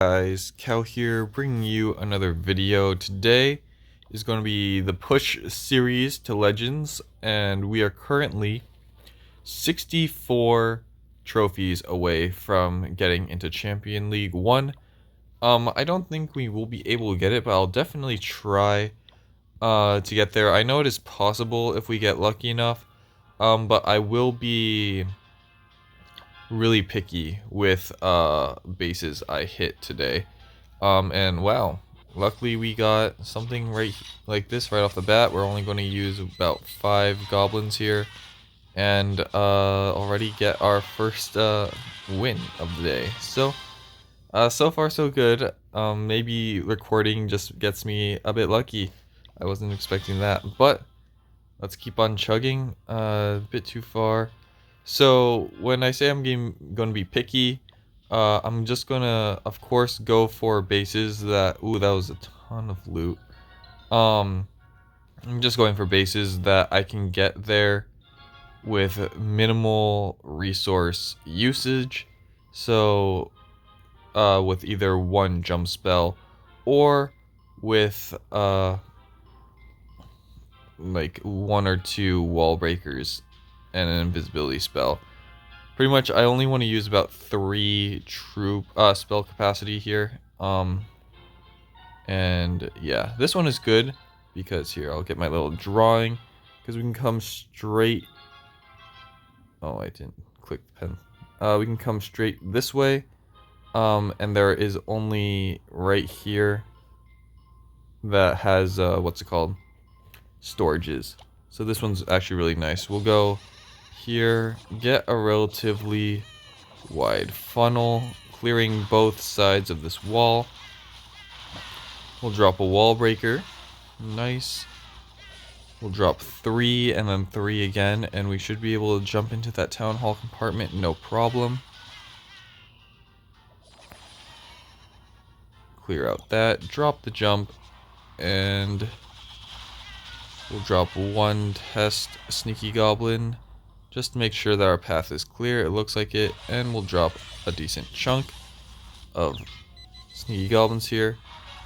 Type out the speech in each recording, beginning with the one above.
Guys, Cal here, bringing you another video. Today is going to be the push series to Legends, and we are currently 64 trophies away from getting into Champion League 1. I don't think we will be able to get it, but I'll definitely try to get there. I know it is possible if we get lucky enough, but I will be really picky with bases I hit today. And wow, luckily we got something right like this right off the bat. We're only going to use about 5 goblins here and already get our first win of the day. So so far so good. Maybe recording just gets me a bit lucky. I wasn't expecting that, but let's keep on chugging. A bit too far. So when I say I'm going to be picky, I'm just gonna, of course, go for bases that. Ooh, that was a ton of loot. I'm just going for bases that I can get there with minimal resource usage. So, with either one jump spell or with like 1 or 2 wall breakers and an invisibility spell. Pretty much I only want to use about 3 troop spell capacity here. And yeah, this one is good because here I'll get my little drawing because we can come straight. Oh, I didn't click the pen. We can come straight this way. And there is only right here that has what's it called? Storages. So this one's actually really nice. We'll go here, get a relatively wide funnel, clearing both sides of this wall. We'll drop a wall breaker. Nice. We'll drop 3 and then 3 again, and we should be able to jump into that town hall compartment, no problem. Clear out that, drop the jump, and we'll drop 1 test Sneaky Goblin just to make sure that our path is clear. It looks like it, and we'll drop a decent chunk of Sneaky Goblins here.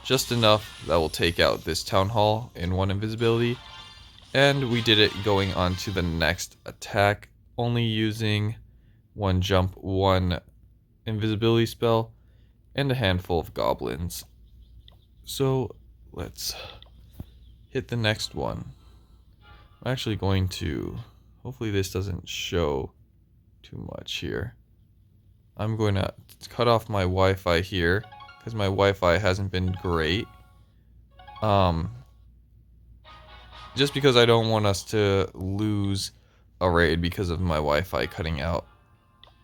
Just enough that will take out this town hall in 1 invisibility. And we did it going on to the next attack, only using 1 jump, 1 invisibility spell, and a handful of goblins. So let's hit the next one. I'm actually going to, hopefully this doesn't show too much here. I'm going to cut off my Wi-Fi here because my Wi-Fi hasn't been great. Just because I don't want us to lose a raid because of my Wi-Fi cutting out.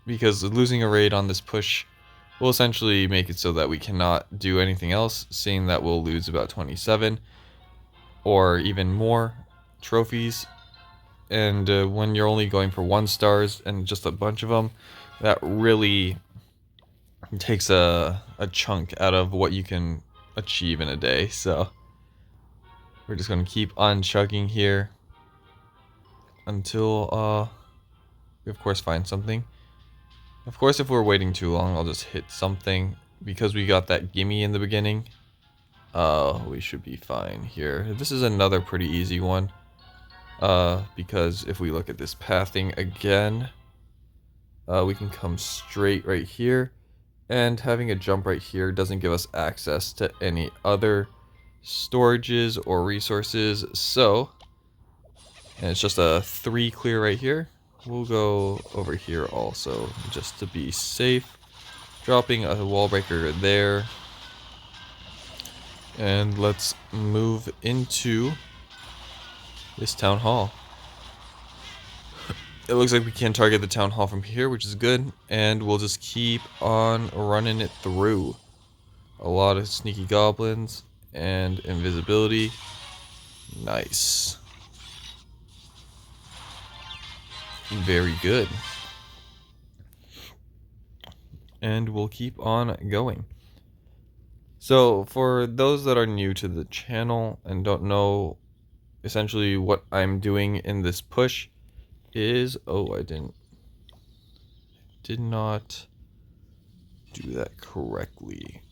Because losing a raid on this push will essentially make it so that we cannot do anything else, seeing that we'll lose about 27 or even more trophies. And when you're only going for 1 stars and just a bunch of them, that really takes a chunk out of what you can achieve in a day. So we're just going to keep on chugging here until we of course find something. Of course, if we're waiting too long, I'll just hit something. Because we got that gimme in the beginning, we should be fine here. This is another pretty easy one. Because if we look at this pathing again, we can come straight right here. And having a jump right here doesn't give us access to any other storages or resources. So, and it's just a 3 clear right here. We'll go over here also, just to be safe. Dropping a wall breaker there. And let's move into this town hall. It looks like we can target the town hall from here, which is good. And we'll just keep on running it through. A lot of sneaky goblins and invisibility. Nice. Very good. And we'll keep on going. So for those that are new to the channel and don't know essentially what I'm doing in this push is, oh, I did not do that correctly.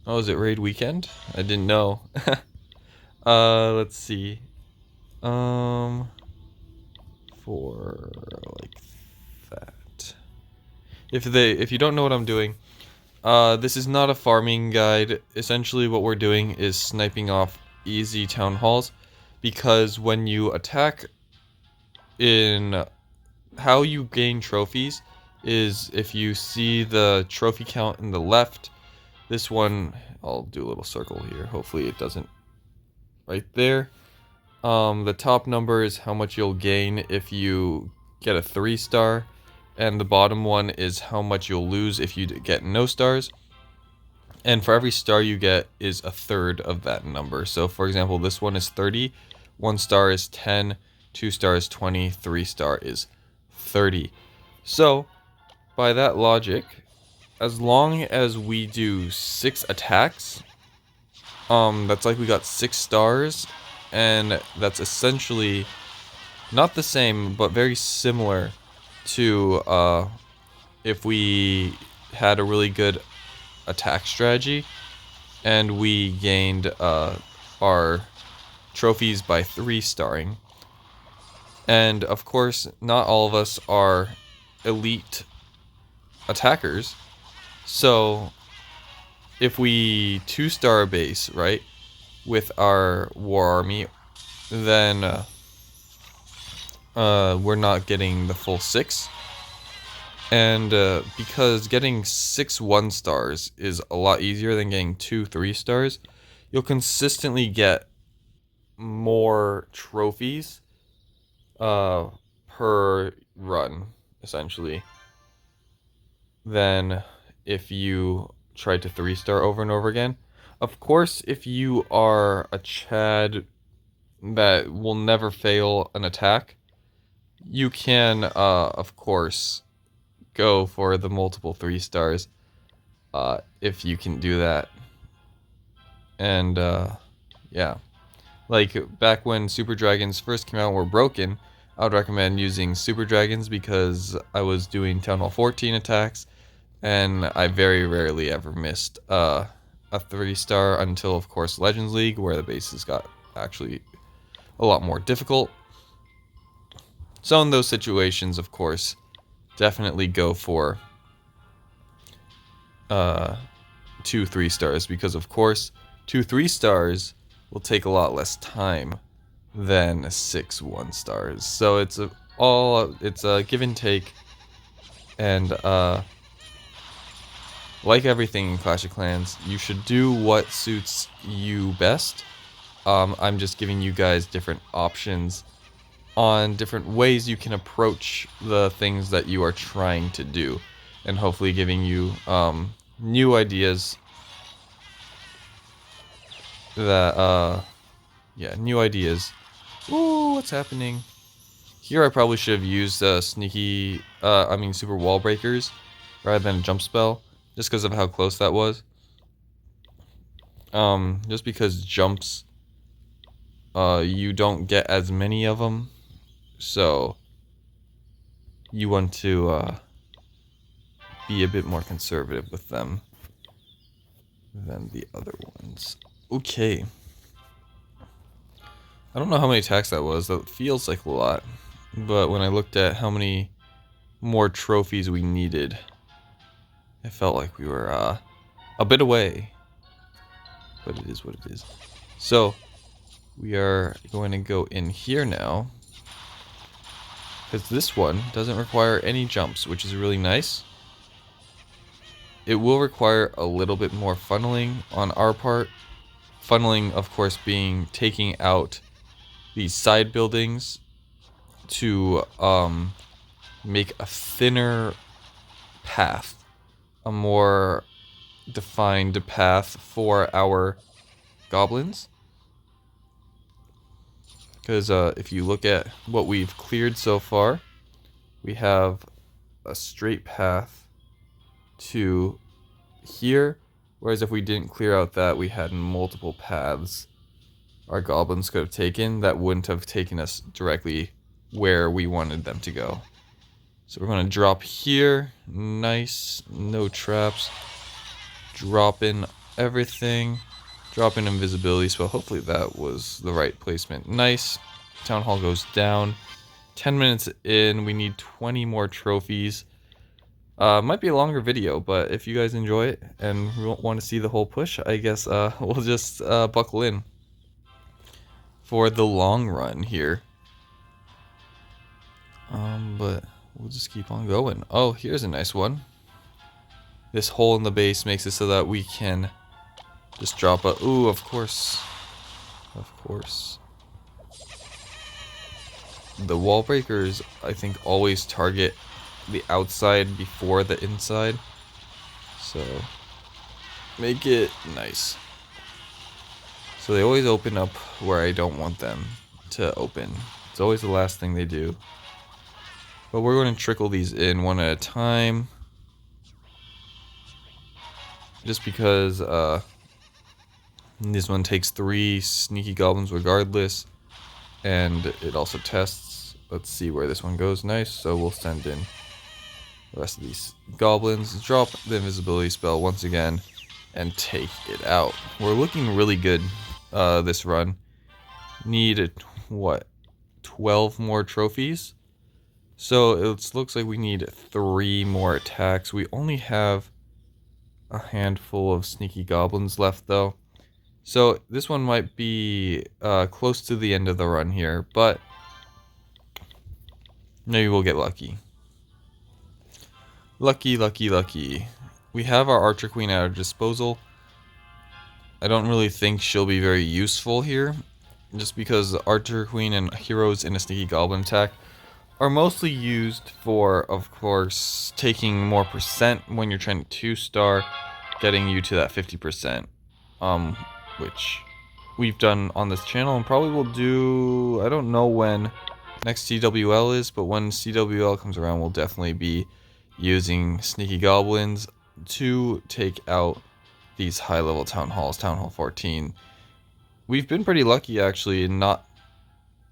Oh, is it raid weekend? I didn't know. Let's see. For like that. If you don't know what I'm doing, this is not a farming guide. Essentially what we're doing is sniping off easy town halls, because when you attack, in how you gain trophies is if you see the trophy count in the left. This one, I'll do a little circle here. Hopefully it doesn't. Right there. The top number is how much you'll gain if you get a 3-star, and the bottom one is how much you'll lose if you get no stars. And for every star you get is a third of that number. So for example, this one is 30, 1 star is 10, 2 stars 20, 3-star is 30. So by that logic, as long as we do 6 attacks, that's like we got 6 stars, and that's essentially not the same, but very similar to if we had a really good attack strategy and we gained our trophies by 3-starring. And of course, not all of us are elite attackers, so if we 2-star a base, right, with our war army, then we're not getting the full 6. And because getting 6 1-stars is a lot easier than getting 2 3-stars, you'll consistently get more trophies per run, essentially, than if you try to 3-star over and over again. Of course, if you are a Chad that will never fail an attack, you can, of course, go for the multiple 3-stars if you can do that. And yeah, like back when Super Dragons first came out and were broken, I would recommend using Super Dragons because I was doing Town Hall 14 attacks, and I very rarely ever missed a 3-star until, of course, Legends League, where the bases got actually a lot more difficult. So in those situations, of course, definitely go for 2 3-stars, because of course 2 3-stars will take a lot less time than 6 1-stars. So it's a give and take, and like everything in Clash of Clans, you should do what suits you best. I'm just giving you guys different options on different ways you can approach the things that you are trying to do, and hopefully giving you new ideas that new ideas. Ooh, what's happening here? I probably should have used super wall breakers rather than a jump spell, just because of how close that was. Just because jumps, you don't get as many of them, so you want to be a bit more conservative with them than the other ones. Okay. I don't know how many attacks that was. That feels like a lot. But when I looked at how many more trophies we needed, I felt like we were a bit away. But it is what it is. So, we are going to go in here now, because this one doesn't require any jumps, which is really nice. It will require a little bit more funneling on our part. Funneling, of course, being taking out these side buildings to make a thinner path, a more defined path for our goblins. Because if you look at what we've cleared so far, we have a straight path to here, whereas if we didn't clear out that, we had multiple paths our goblins could have taken that wouldn't have taken us directly where we wanted them to go. So we're going to drop here. Nice. No traps. Drop in everything. Drop an invisibility spell. Hopefully that was the right placement. Nice. Town Hall goes down. 10 minutes in, we need 20 more trophies. Might be a longer video, but if you guys enjoy it and want to see the whole push, I guess we'll just buckle in for the long run here. But we'll just keep on going. Oh, here's a nice one. This hole in the base makes it so that we can just drop a... Ooh, of course. Of course. The wall breakers, I think, always target the outside before the inside. So, make it nice. So they always open up where I don't want them to open. It's always the last thing they do. But we're going to trickle these in one at a time. Just because this one takes 3 sneaky goblins regardless. And it also tests. Let's see where this one goes. Nice. So we'll send in the rest of these goblins. Drop the invisibility spell once again. And take it out. We're looking really good this run. Need, what, 12 more trophies? So it looks like we need 3 more attacks. We only have a handful of sneaky goblins left though. So this one might be close to the end of the run here, but maybe we'll get lucky. Lucky, lucky, lucky. We have our Archer Queen at our disposal. I don't really think she'll be very useful here, just because the Archer Queen and heroes in a sneaky goblin attack are mostly used for, of course, taking more percent when you're trying to 2-star, getting you to that 50%, which we've done on this channel and probably will do. I don't know when next CWL is, but when CWL comes around, we'll definitely be using sneaky goblins to take out these high-level town halls. Town Hall 14. We've been pretty lucky actually in not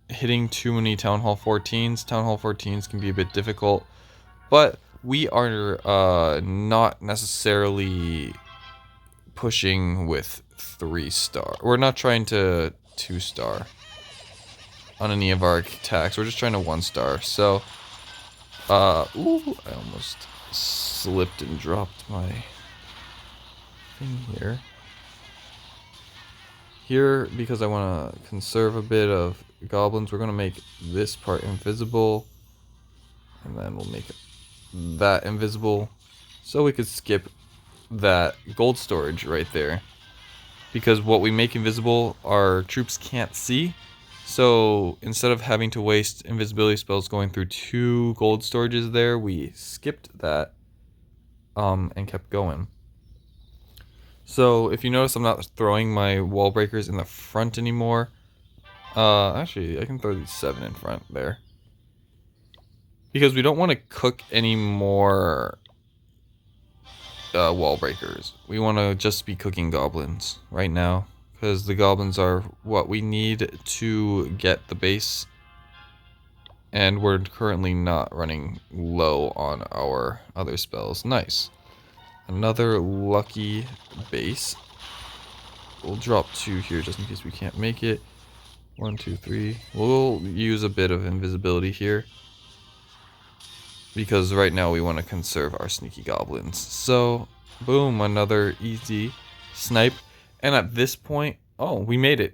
hitting too many Town Hall 14s. Town Hall 14s can be a bit difficult, but we are not necessarily pushing with 3-star. We're not trying to 2-star on any of our attacks. We're just trying to 1-star. So, ooh, I almost slipped and dropped my thing here. Here, because I want to conserve a bit of goblins, we're going to make this part invisible. And then we'll make that invisible. So we could skip that gold storage right there. Because what we make invisible, our troops can't see. So instead of having to waste invisibility spells going through 2 gold storages there, we skipped that and kept going. So if you notice, I'm not throwing my wall breakers in the front anymore. Actually, I can throw these 7 in front there. Because we don't want to cook any more wall breakers. We want to just be cooking goblins right now. Because the goblins are what we need to get the base. And we're currently not running low on our other spells. Nice. Another lucky base. We'll drop 2 here just in case we can't make it. 1, 2, 3. We'll use a bit of invisibility here. Because right now we want to conserve our sneaky goblins. So, boom, another easy snipe. And at this point, oh, we made it.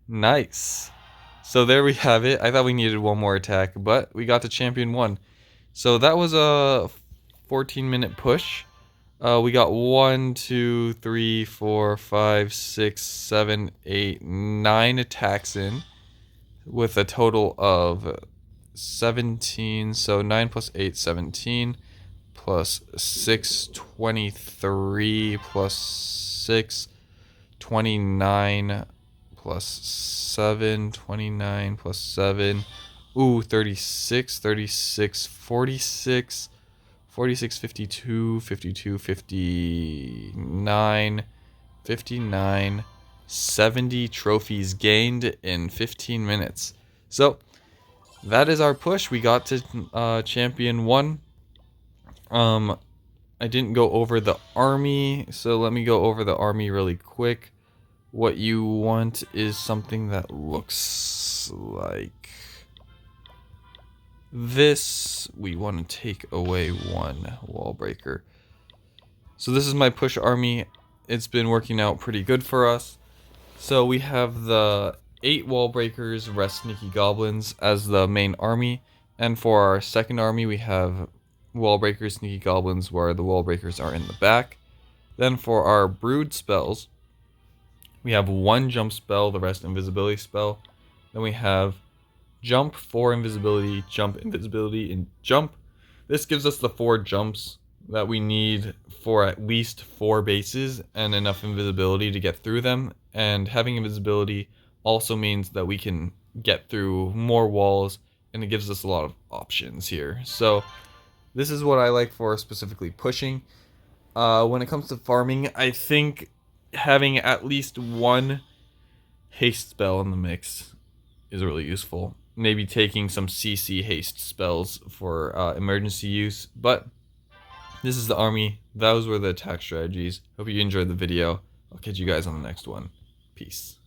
Nice. So there we have it. I thought we needed 1 more attack, but we got to champion 1. So that was a 14-minute push. We got 1, 2, 3, 4, 5, 6, 7, 8, 9 attacks in. With a total of 17. So 9 plus 8, 17. Plus 6, 23. Plus 6, 29. Plus 7, 29. Plus 7. Ooh, 36, 36, 46. 46, 52, 52, 59, 59, 70 trophies gained in 15 minutes. So, that is our push. We got to champion 1. I didn't go over the army, so let me go over the army really quick. What you want is something that looks like this. We want to take away one wall breaker. So this is my push army. It's been working out pretty good for us. So we have the 8 wall breakers, rest sneaky goblins as the main army. And for our second army, we have wall breakers, sneaky goblins, where the wall breakers are in the back. Then for our brood spells, we have 1 jump spell, the rest invisibility spell. Then we have jump, 4 invisibility, and jump. This gives us the 4 jumps that we need for at least 4 bases and enough invisibility to get through them. And having invisibility also means that we can get through more walls, and it gives us a lot of options here. So this is what I like for specifically pushing. When it comes to farming, I think having at least 1 haste spell in the mix is really useful. Maybe taking some CC haste spells for emergency use, but this is the army. Those were the attack strategies. Hope you enjoyed the video. I'll catch you guys on the next one. Peace.